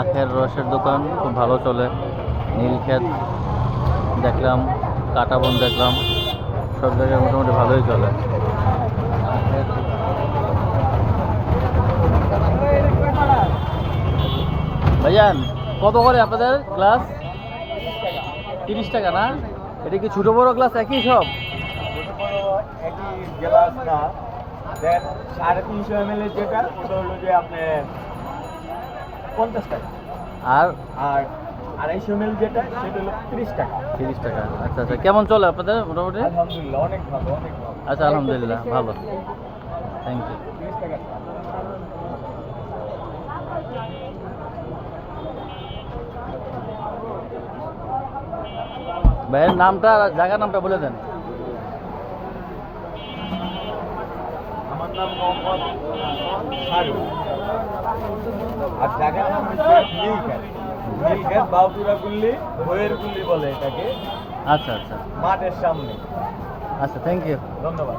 আখের রসের দোকান খুব ভালো চলে। নীলক্ষেত দেখলাম, কাটাবন দেখলাম, সব জায়গায় মোটামুটি ভালোই চলে। ভাইজান, কত করে আপনাদের গ্লাস? 30 টাকা না? এটা কি ছোট বড় গ্লাস একই সব? একই গ্লাস না, দেন 350 ml যেটা ওটা হলো যে আপনার 50 টাকা, আর আর 250 ml যেটা সেটা হলো 30 টাকা। 30 টাকা। আচ্ছা আচ্ছা, কেমন চলে আপনাদের মোটামুটি? আলহামদুলিল্লাহ অনেক ভালো, অনেক ভালো। আচ্ছা, আলহামদুলিল্লাহ ভালো। Thank you. 30 টাকা। ভাইয়ের নামটা, জায়গার নামটা বলে দেন। আমার নাম মোহাম্মদ শাহরুখ, আর জায়গার নাম হচ্ছে নীলক্ষেত। নীলক্ষেত বাউপুরা গুল্লি, বইয়ের গুল্লি বলে এটাকে, আচ্ছা আচ্ছা মাঠের সামনে। আচ্ছা, থ্যাংক ইউ। ধন্যবাদ।